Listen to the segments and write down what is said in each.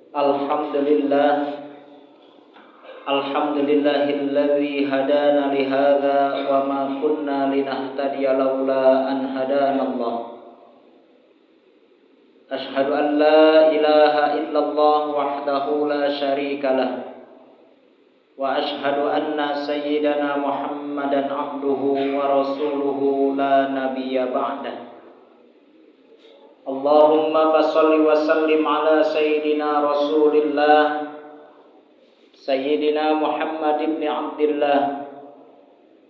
Alhamdulillah, alhamdulillahilladzi hadana lihadza wa ma kunna linahtadiya laula an hadanallah. Ashhadu an la ilaha illallah wahdahu la syarikalah wa ashhadu anna sayyidana Muhammadan abduhu wa rasuluhu la nabiyya ba'dah. Allahumma fassalli wa sallim ala sayyidina Rasulillah Sayyidina Muhammad ibn Abdullah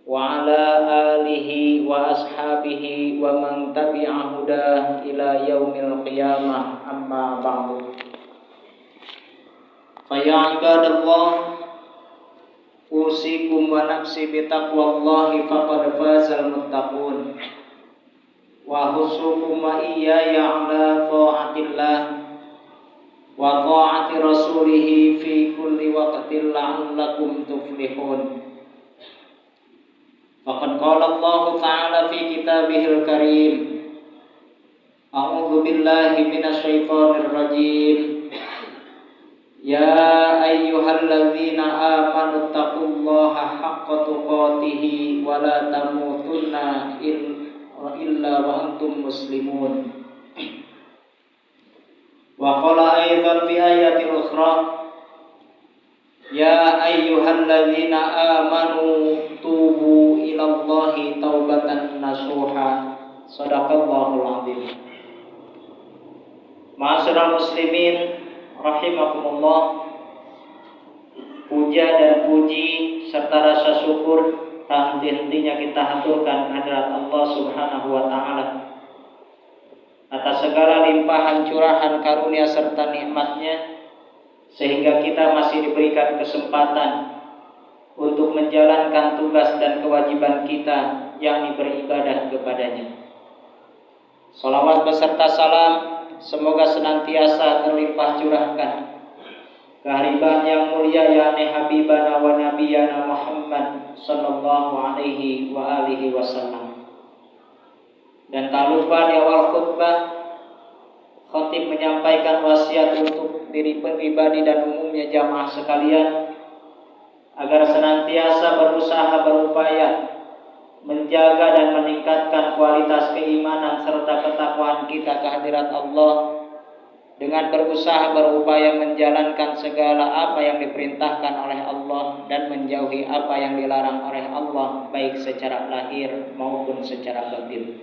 wa ala alihi wa ashabihi wa man tabi'a hudah ila yaumil qiyamah, amma ba'du. Fa ya ibadallah, usikum wa nafsi bi taqwallahi faqad fazal muttaqun. Wa husukum wa iyaya ala ta'atillah wa ta'ati rasulih fi kulli waqtin la'allakum tuflihun. Faqad qala Allah ta'ala fi kitabihil karim, a'udzu billahi minasy syaithanir rajim. Ya ayyuhalladzina amanu taqullaha haqqa tuqatih wa la tamutunna illa wa antum muslimun. Wa qala aidan fi ayatil ukhra, ya ayyuhalladzina amanu tubu ilallahi taubatan nasuha. Shadaqallahul azim. Ma'asyiral muslimin rahimakumullah, puja dan puji serta rasa syukur tak henti-hentinya kita haturkan hadirat Allah Subhanahu wa taala atas segala limpahan curahan karunia serta nikmatnya, sehingga kita masih diberikan kesempatan untuk menjalankan tugas dan kewajiban kita, yakni beribadah kepadanya. Salawat beserta salam semoga senantiasa terlimpah curahkan kehadiran yang mulia yakni habibana wa nabiyana Muhammad sallallahu alaihi wa alihi wasallam. Dan tak lupa di awal khutbah khatib menyampaikan wasiat untuk diri pribadi dan umumnya jamaah sekalian agar senantiasa berusaha berupaya menjaga dan meningkatkan kualitas keimanan serta ketakwaan kita kehadirat Allah dengan berusaha berupaya menjalankan segala apa yang diperintahkan oleh Allah dan menjauhi apa yang dilarang oleh Allah, baik secara lahir maupun secara batin.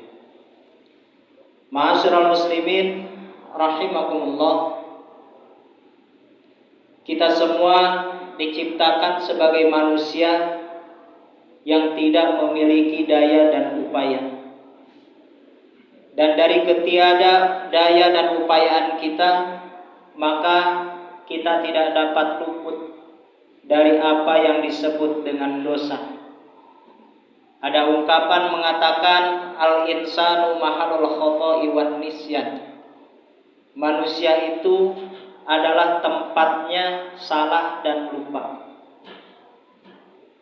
Ma'asyiral muslimin rahimakumullah, kita semua diciptakan sebagai manusia yang tidak memiliki daya dan upaya. Dan dari ketiada daya dan upayaan kita, maka kita tidak dapat luput dari apa yang disebut dengan dosa. Ada ungkapan mengatakan al-insanu mahalul khoto'i wan nisyan. Manusia itu adalah tempatnya salah dan lupa.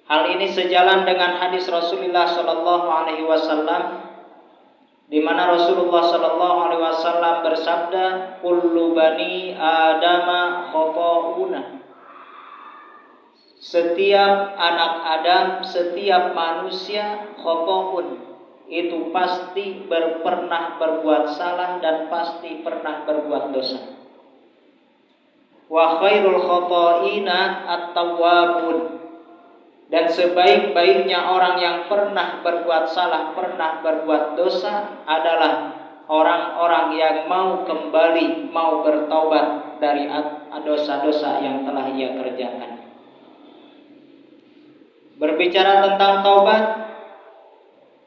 Hal ini sejalan dengan hadis Rasulullah sallallahu alaihi wasallam, di mana Rasulullah sallallahu alaihi wasallam bersabda, kullu bani adama khoto'una. Setiap anak Adam, setiap manusia khoto'un, itu pasti pernah berbuat salah dan pasti pernah berbuat dosa. Wa khairul khoto'ina at-tawwabun. Dan sebaik-baiknya orang yang pernah berbuat salah, pernah berbuat dosa adalah orang-orang yang mau kembali, mau bertaubat dari dosa-dosa yang telah ia kerjakan. Berbicara tentang taubat,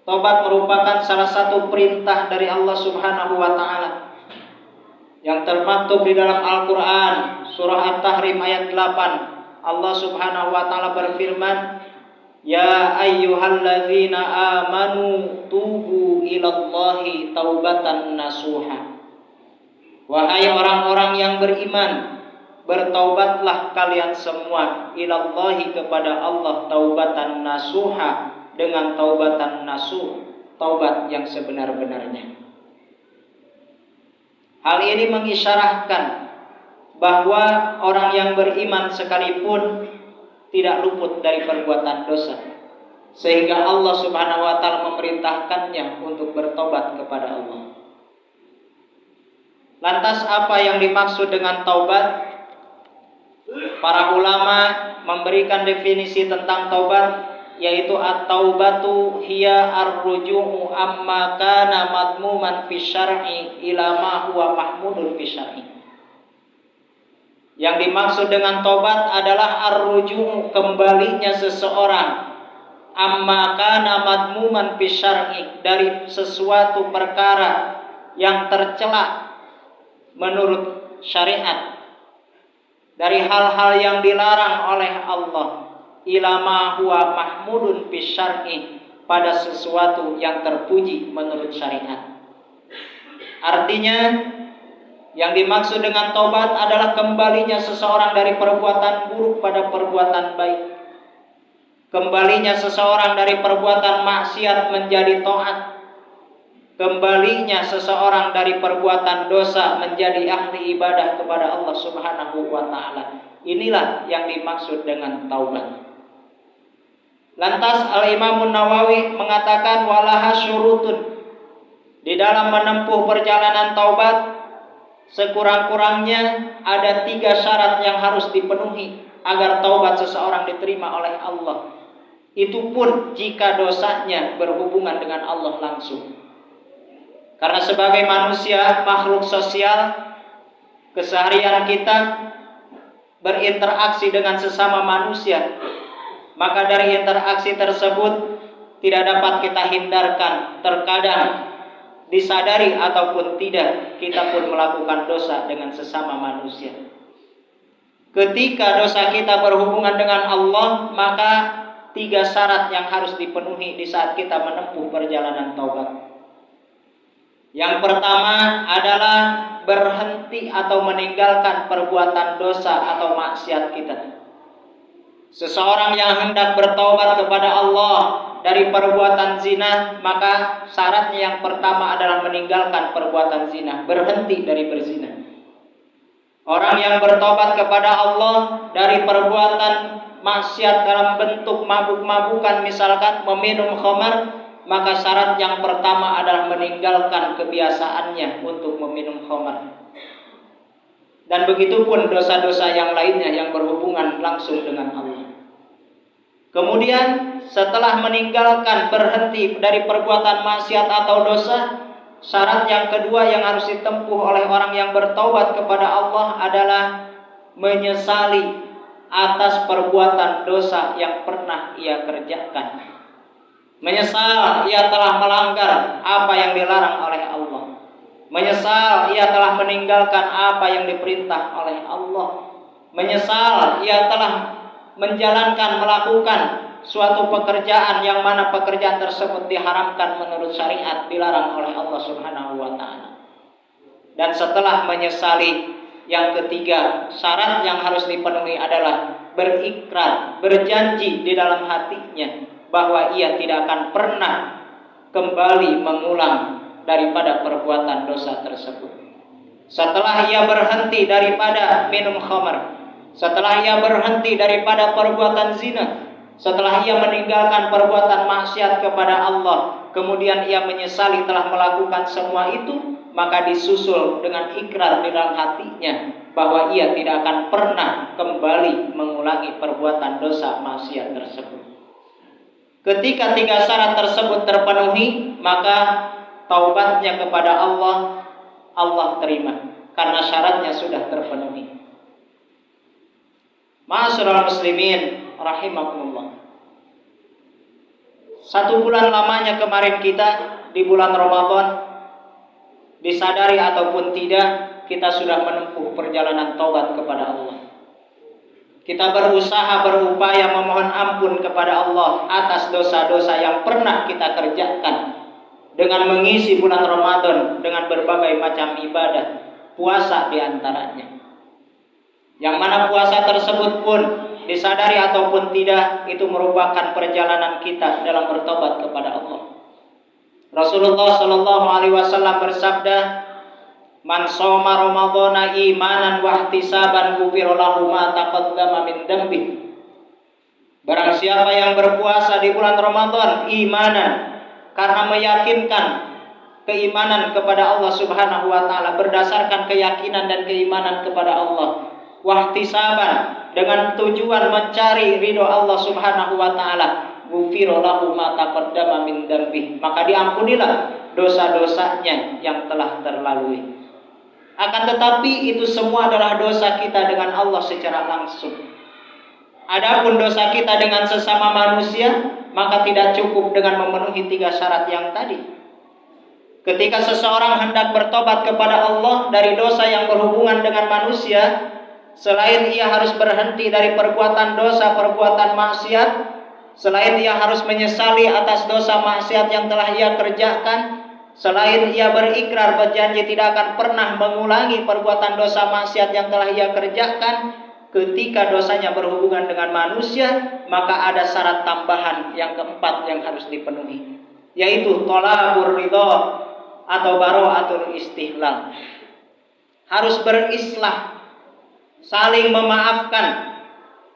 taubat merupakan salah satu perintah dari Allah Subhanahu wa taala yang termaktub di dalam Al-Qur'an, surah At-Tahrim ayat 8. Allah Subhanahu wa taala berfirman, ya ayyuhalladzina amanu tubu ilallahi taubatan nasuha. Wahai orang-orang yang beriman, bertaubatlah kalian semua ilallahi kepada Allah taubatan nasuha, dengan taubatan nasuh, taubat yang sebenar-benarnya. Hal ini mengisyarahkan bahwa orang yang beriman sekalipun tidak luput dari perbuatan dosa, sehingga Allah Subhanahu wa taala memerintahkannya untuk bertobat kepada Allah. Lantas apa yang dimaksud dengan taubat? Para ulama memberikan definisi tentang taubat, yaitu at-taubatu hiya ar-ruju'u amma kana madmuman fi syar'i ila ma huwa mahmudun fi syar'i. Yang dimaksud dengan taubat adalah ar-ruju'u, kembalinya seseorang, amma kana madmuman fi syar'i, dari sesuatu perkara yang tercela menurut syariat, dari hal-hal yang dilarang oleh Allah, ila ma huwa mahmudun fi syar'i, pada sesuatu yang terpuji menurut syariat. Artinya yang dimaksud dengan taubat adalah kembalinya seseorang dari perbuatan buruk pada perbuatan baik, kembalinya seseorang dari perbuatan maksiat menjadi taat, kembalinya seseorang dari perbuatan dosa menjadi ahli ibadah kepada Allah Subhanahu wa taala. Inilah yang dimaksud dengan taubat. Lantas Al-Imam Nawawi mengatakan walaha syurutun, di dalam menempuh perjalanan taubat sekurang-kurangnya ada 3 syarat yang harus dipenuhi agar taubat seseorang diterima oleh Allah. Itu pun jika dosanya berhubungan dengan Allah langsung. Karena sebagai manusia, makhluk sosial, keseharian kita berinteraksi dengan sesama manusia, maka dari interaksi tersebut tidak dapat kita hindarkan. Terkadang disadari ataupun tidak, kita pun melakukan dosa dengan sesama manusia. Ketika dosa kita berhubungan dengan Allah, maka 3 syarat yang harus dipenuhi di saat kita menempuh perjalanan taubat. Yang pertama adalah berhenti atau meninggalkan perbuatan dosa atau maksiat kita. Seseorang yang hendak bertaubat kepada Allah dari perbuatan zina, maka syaratnya yang pertama adalah meninggalkan perbuatan zina, berhenti dari berzina. Orang yang bertobat kepada Allah dari perbuatan maksiat dalam bentuk mabuk-mabukan, misalkan meminum khamar, maka syarat yang pertama adalah meninggalkan kebiasaannya untuk meminum khamar. Dan begitu pun dosa-dosa yang lainnya yang berhubungan langsung dengan Allah. Kemudian setelah meninggalkan, berhenti dari perbuatan maksiat atau dosa, syarat yang kedua yang harus ditempuh oleh orang yang bertaubat kepada Allah adalah menyesali atas perbuatan dosa yang pernah ia kerjakan. Menyesal ia telah melanggar apa yang dilarang oleh Allah. Menyesal ia telah meninggalkan apa yang diperintah oleh Allah. Menyesal ia telah melakukan suatu pekerjaan yang mana pekerjaan tersebut diharamkan menurut syariat, dilarang oleh Allah Subhanahu wa taala. Dan setelah menyesali, yang ketiga syarat yang harus dipenuhi adalah berikrar, berjanji di dalam hatinya bahwa ia tidak akan pernah kembali mengulang daripada perbuatan dosa tersebut. Setelah ia berhenti daripada minum khamar, setelah ia berhenti daripada perbuatan zina, setelah ia meninggalkan perbuatan maksiat kepada Allah, kemudian ia menyesali telah melakukan semua itu, maka disusul dengan ikrar di dalam hatinya bahwa ia tidak akan pernah kembali mengulangi perbuatan dosa maksiat tersebut. Ketika 3 syarat tersebut terpenuhi, maka taubatnya kepada Allah, Allah terima karena syaratnya sudah terpenuhi. Ma'asyiral muslimin rahimakumullah. 1 bulan lamanya kemarin kita di bulan Ramadan, disadari ataupun tidak, kita sudah menempuh perjalanan taubat kepada Allah. Kita berusaha, berupaya memohon ampun kepada Allah atas dosa-dosa yang pernah kita kerjakan dengan mengisi bulan Ramadan dengan berbagai macam ibadah, puasa di antaranya. Yang mana puasa tersebut pun disadari ataupun tidak, itu merupakan perjalanan kita dalam bertobat kepada Allah. Rasulullah Shallallahu Alaihi Wasallam bersabda, Man shoma ramadhana imanan wa ihtisaban ghufira lahu ma taqaddama min dhanbi. Barang siapa yang berpuasa di bulan Ramadan imanan, karena meyakinkan keimanan kepada Allah Subhanahu wa taala, berdasarkan keyakinan dan keimanan kepada Allah, wahtisaban, dengan tujuan mencari ridho Allah Subhanahu wa taala, ghufira lahu ma taqaddama min dhanbi, maka diampunilah dosa-dosanya yang telah terlalui. Akan tetapi itu semua adalah dosa kita dengan Allah secara langsung. Adapun dosa kita dengan sesama manusia, maka tidak cukup dengan memenuhi 3 syarat yang tadi. Ketika seseorang hendak bertobat kepada Allah dari dosa yang berhubungan dengan manusia, selain ia harus berhenti dari perbuatan dosa, perbuatan maksiat, selain ia harus menyesali atas dosa maksiat yang telah ia kerjakan, selain ia berikrar berjanji tidak akan pernah mengulangi perbuatan dosa maksiat yang telah ia kerjakan, ketika dosanya berhubungan dengan manusia, maka ada syarat tambahan yang keempat yang harus dipenuhi, yaitu thalabur ridha atau bara'atul istihlal. Harus berislah, saling memaafkan,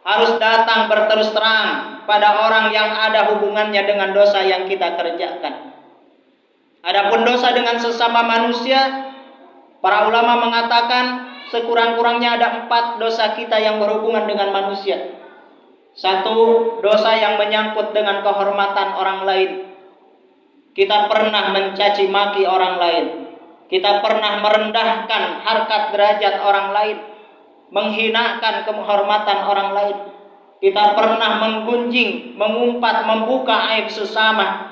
harus datang berterus terang pada orang yang ada hubungannya dengan dosa yang kita kerjakan. Adapun dosa dengan sesama manusia, para ulama mengatakan sekurang-kurangnya ada 4 dosa kita yang berhubungan dengan manusia. 1, dosa yang menyangkut dengan kehormatan orang lain. Kita pernah mencaci maki orang lain. Kita pernah merendahkan harkat derajat orang lain, menghinakan kehormatan orang lain. Kita pernah menggunjing, mengumpat, membuka aib sesama.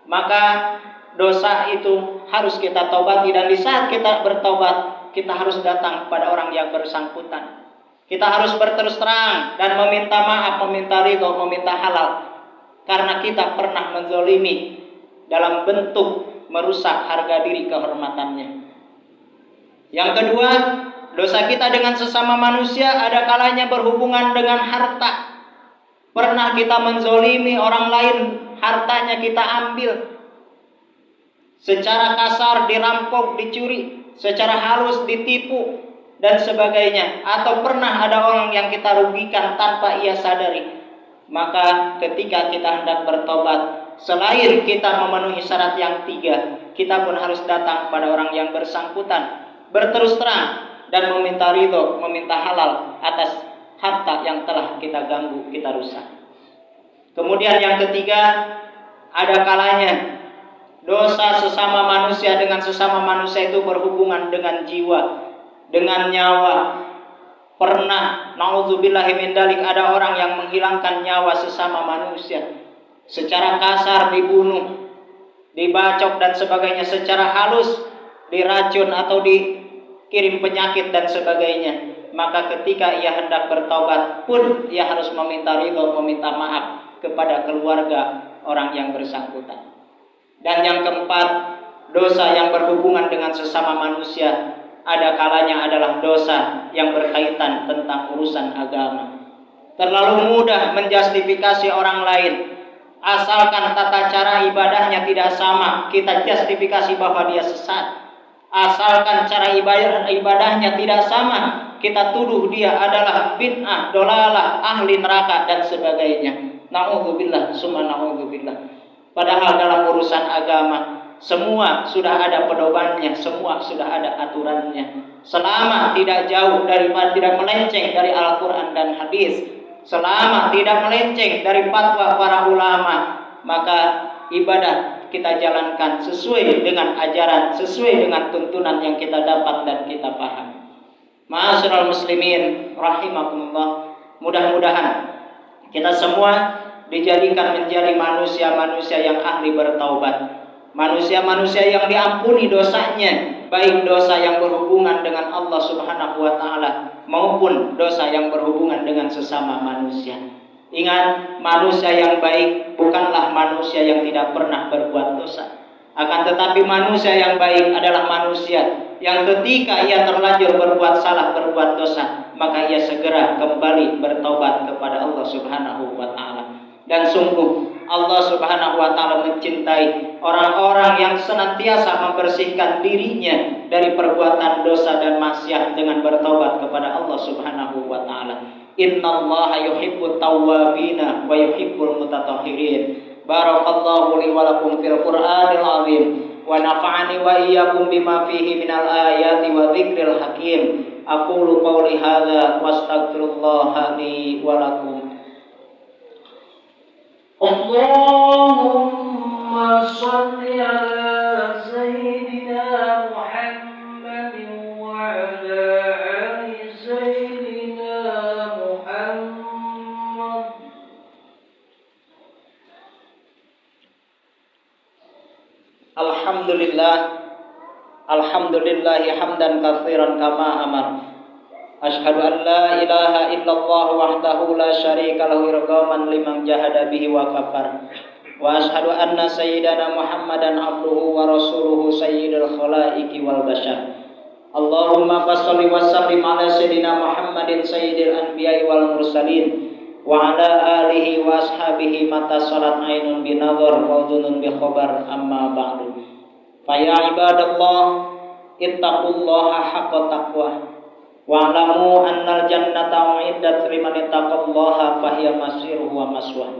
Maka dosa itu harus kita taubati, dan di saat kita bertobat, kita harus datang pada orang yang bersangkutan. Kita harus berterus terang dan meminta maaf, meminta ridho, meminta halal, karena kita pernah menzolimi dalam bentuk merusak harga diri kehormatannya. Yang kedua, dosa kita dengan sesama manusia ada kalanya berhubungan dengan harta. Pernah kita menzolimi orang lain, hartanya kita ambil, secara kasar dirampok, dicuri, secara halus ditipu, dan sebagainya. Atau pernah ada orang yang kita rugikan tanpa ia sadari. Maka ketika kita hendak bertobat, selain kita memenuhi syarat yang 3, kita pun harus datang pada orang yang bersangkutan, berterus terang dan meminta ridho, meminta halal atas harta yang telah kita ganggu, kita rusak. Kemudian yang ketiga, ada kalanya dosa sesama manusia dengan sesama manusia itu berhubungan dengan jiwa, dengan nyawa. Pernah, naudzubillahi min dzalik, ada orang yang menghilangkan nyawa sesama manusia, secara kasar dibunuh, dibacok dan sebagainya, secara halus diracun atau dikirim penyakit dan sebagainya. Maka ketika ia hendak bertaubat pun ia harus meminta ridho, meminta maaf kepada keluarga orang yang bersangkutan. Dan yang keempat, dosa yang berhubungan dengan sesama manusia ada kalanya adalah dosa yang berkaitan tentang urusan agama. Terlalu mudah menjustifikasi orang lain. Asalkan tata cara ibadahnya tidak sama, kita justifikasi bahwa dia sesat. Asalkan cara ibadahnya tidak sama, kita tuduh dia adalah bid'ah, dolalah, ahli neraka dan sebagainya. Na'udzubillah, summa na'udzubillah. Padahal dalam urusan agama semua sudah ada pedomannya, semua sudah ada aturannya. Selama tidak jauh daripada, tidak melenceng dari Al-Quran dan hadis, selama tidak melenceng dari fatwa para ulama, maka ibadah kita jalankan sesuai dengan ajaran, sesuai dengan tuntunan yang kita dapat dan kita paham. Ma'asyiral muslimin rahimakumullah, mudah-mudahan kita semua dijadikan menjadi manusia-manusia yang ahli bertaubat, manusia-manusia yang diampuni dosanya, baik dosa yang berhubungan dengan Allah Subhanahu wa taala maupun dosa yang berhubungan dengan sesama manusia. Ingat, manusia yang baik bukanlah manusia yang tidak pernah berbuat dosa. Akan tetapi manusia yang baik adalah manusia yang ketika ia terlanjur berbuat salah, berbuat dosa, maka ia segera kembali bertaubat kepada Allah Subhanahu wa taala. Dan sungguh Allah Subhanahu wa taala mencintai orang-orang yang senantiasa membersihkan dirinya dari perbuatan dosa dan maksiat dengan bertobat kepada Allah Subhanahu wa taala. Innallaha yuhibbut tawwabina wa yuhibbul mutatahhirin. Barakallahu li wa lakum fil Qur'anil azim wa nafa'ani wa iyyakum bima fihi minal ayati wa dzikril hakim. Aqulu qouli hadza wastaghfirullaha li wa lakum. Allahumma shalli ala sayyidina Muhammadin wa ala ali sayyidina Muhammad. Alhamdulillahi hamdan katsiran kama amar. Asyhadu an la ilaha illallah wahdahu la syarika lahu irghaman liman jahada bihi wa kafar. Wa asyhadu anna sayyidana Muhammadan abduhu wa rasuluhu sayyidul khalaiqi wal bashar. Allahumma shalli wa sallim ala sayyidina Muhammadin sayyidil anbiya'i wal mursalin wa ala alihi wa ashabihi mata salat ainun binadhar wa udhunun bi khabar amma ba'du. Fa ya ibadallah ittaqullaha haqqa taqwah wa'lamu annal jannata u'iddat liman ittaqallaha fahiya masiruhu wa maswah.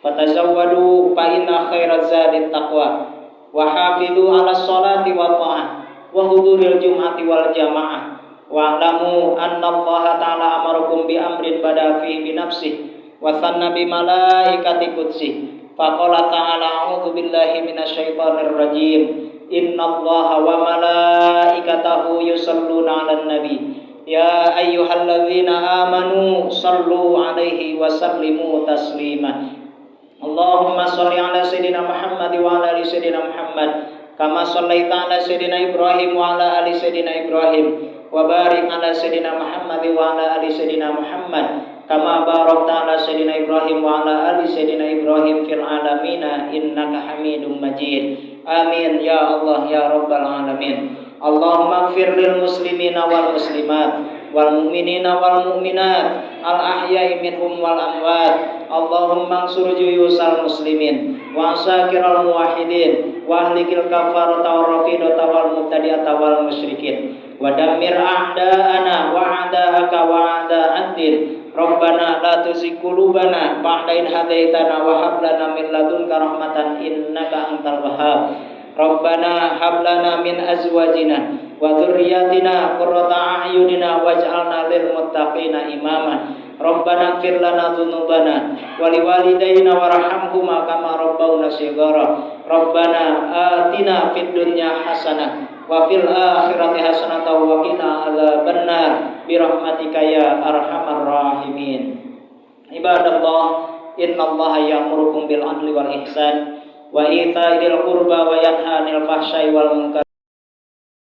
Fatazawwadu fa inna khairaz zadi taqwa wa hafidhu 'alas sholati wa ta'ah wa huduril jum'ati wal jamaah. Wa'lamu annallaha ta'ala amarakum bi amrin bada fihi bi nafsihi wa thanna bi malaikati qudsihi. Faqala ta'ala a'udzu billahi minasyaitonir rajim. Innallaha wa malaikatahu yusholluna 'alan nabi. Ya ayyuhalladzina amanu sallu alaihi wa sallimu taslima. Allahumma shalli ala sayyidina Muhammad wa ala ali sayyidina Muhammad kama shallaita ala sayyidina Ibrahim wa ala ali sayyidina Ibrahim wa barik ala sayyidina Muhammad wa ala ali sayyidina Muhammad kama barakta ala sayyidina Ibrahim wa ala ali sayyidina Ibrahim fil alamin innaka Hamidum Majid. Amin ya Allah ya rabbal alamin. Allahumma ighfir lil muslimina wal muslimat wal mu'minina wal mu'minat al ahya'i minhum wal amwat. Allahumma ansur juyusal muslimin wa asakirul muwahhidin wa ahlikil kafarata wal rafidata wal mubtadi'ata wal musyrikin wa dammir a'da'ana wa a'da'aka wa a'da'addin. Rabbana la tuzigh qulubana ba'da idh hadaitana wa hab lana min ladunka rahmatan innaka antal wahhab. Rabbana hab lana min azwajina wa dhurriyyatina qurrata a'yunina waj'alna lil muttaqina imama. Rabbana ighfir lana dzunubana wa liwalidayna warhamhuma kama rabbawna shighara. Rabbana atina fid dunya hasanah wa fil akhirati hasanatan wa qina adzabannar bi rahmatika ya arhamar rahimin. Ibadallah, innallaha ya'murukum bil 'adli wal ihsan wa ita'i dzil qurba wa yanha 'anil fahsya'i wal munkar